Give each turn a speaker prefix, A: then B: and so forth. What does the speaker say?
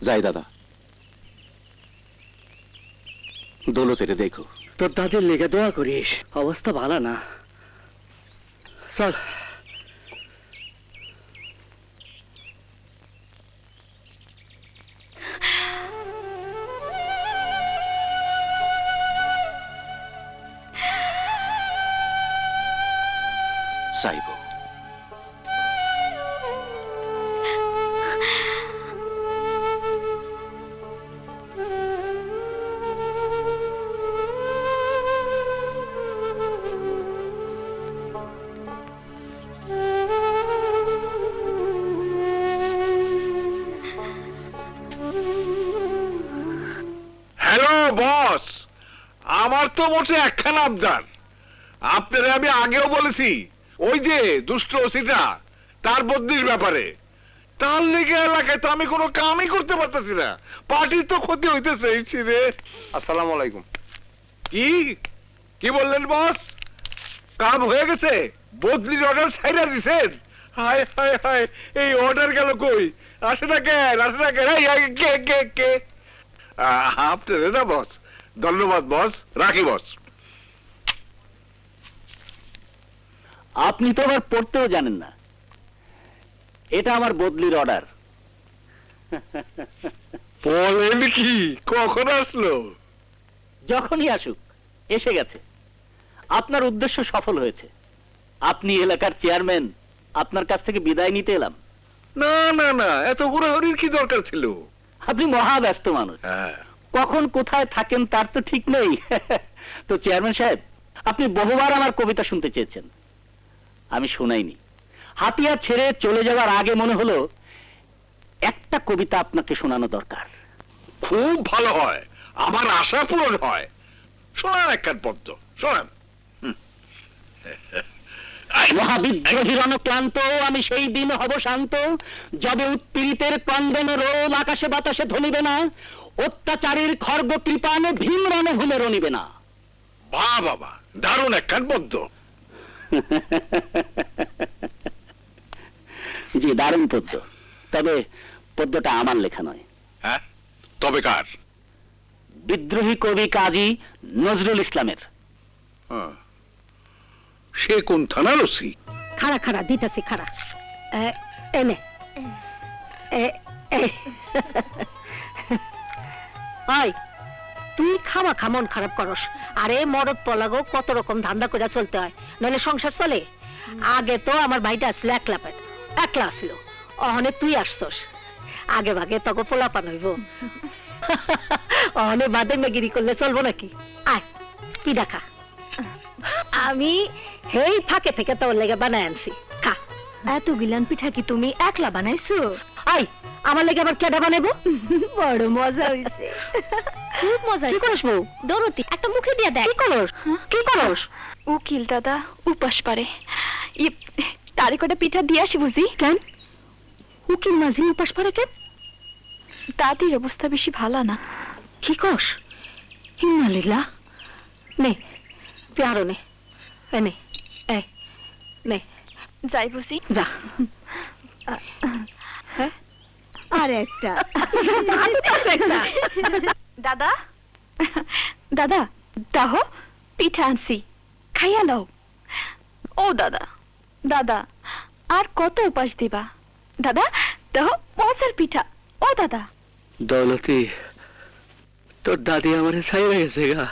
A: যাই দাদা, দৌলতেরে দেখো।
B: তোর দাদির লেগে দোয়া করিস, অবস্থা ভালো না। চল।
A: সাইব,
C: বস, আমার তো মোটে একখানা আবদার। আপনারা আমি আগেও বলেছি, ওই যে দুষ্ট ওসিটা তার বদলির ব্যাপারে। তার লেগে এলাকায় তো আমি কোনো কামই করতে পারতেছি না। পার্টির তো ক্ষতি হইতেছে। আসসালামু আলাইকুম। কি কি বললেন বস? কাম হয়ে গেছে? বদলির অর্ডার ছাইরা দিছেন? হায় হায় হায়, এই অর্ডার গেল কই? আসে না কেন, আসে না কেন? কে কে কে? আপনার না বস। ধন্যবাদ বস, রাখি বস।
B: আপনি তো আবার পড়তেও জানেন না। এটা আমার বদলির অর্ডার।
C: বলেন কি? কখন আসলো?
B: যখনই আসুক, এসে গেছে। আপনার উদ্দেশ্য সফল হয়েছে। আপনি এলাকার চেয়ারম্যান, আপনার কাছ থেকে বিদায় নিতে এলাম।
C: না না না, এত হুড়োহুড়ির কি দরকার ছিল?
B: আপনি মহা ব্যস্ত মানুষ, কখন কোথায় থাকেন তার তো ঠিক নেই। তো চেয়ারম্যান সাহেব, আপনি বহুবার আমার কবিতা শুনতে চেয়েছেন, আমি শোনাইনি। হাতিয়ার ছেড়ে চলে যাওয়ার আগে মনে হলো একটা কবিতা আপনাকে শোনানো দরকার।
C: খুব ভালো হয়, আমার আশা পূরণ হয়। শোনান একখান পদ্য, শোনান।
B: মহাবিদ্রোহীর অনুক্লান্ত আমি সেই দিন হব শান্ত, যবে উৎপীড়িতের ক্রন্দন রোল আকাশে বাতাসে ধলিবে না, অত্যাচারীর খর্গ কৃপান ভীম রণভূমে রণিবে না।
C: বাহ বাবা, দারুণ একখান পদ্য।
B: জি, দারুণ পদ্য। তবে পদ্যটা আমার লেখা নয়।
C: হ্যাঁ, তবে কার?
B: বিদ্রোহী কবি কাজী নজরুল ইসলামের।
C: সে কোন থানার ওসি?
D: খাড়া খাড়া দিতেছি, খাড়া। এনে তুই খাওয়া খামন খারাপ করস। আরে মরদ পলাগো কত রকম ধান্দা করে চলতে হয়, নাহলে সংসার চলে। আগে তো আমার ভাইটা আসলো একলা আসলো, অহনে তুই আসছস। আগে ভাগে তোকে পোলাপান হইব, অহনে বাদে মেগিরি করলে চলবো নাকি? আয় পিঠা খা। আমি হেই ফাঁকে থেকে তোর লেগে বানাই আনছি, খা। এত গিলান পিঠা কি তুমি একলা বানাইছো? আই, আমার লেগে আবার কেডা বানাইবো? বড় মজা হইছে, খুব মজা। কি করস বউ? দরতি একটা মুখে দিয়া দেখ। কি করস?
E: উকিল দাদা উপাস পারে, তারে কটা পিঠা দিয়ে আসি বুঝি।
D: কেন উকিল মাঝি উপাস পারে কেন?
E: দাদির অবস্থা বেশি ভালো না।
D: কি কস? ইন্নালিল্লাহ। নে প্যারো নে, নে নে,
E: যাই বুঝি।
D: যা। আর একটা
E: দাদা, দাদা দাহ পিঠা আনছি, খাইয়া লও। ও দাদা, দাদা আর কত উপাস দিবা? দাদা দাহ মজার পিঠা। ও দাদা।
B: দৌলতি, তোর দাদি আমার ছাইড়ে গেছে গা।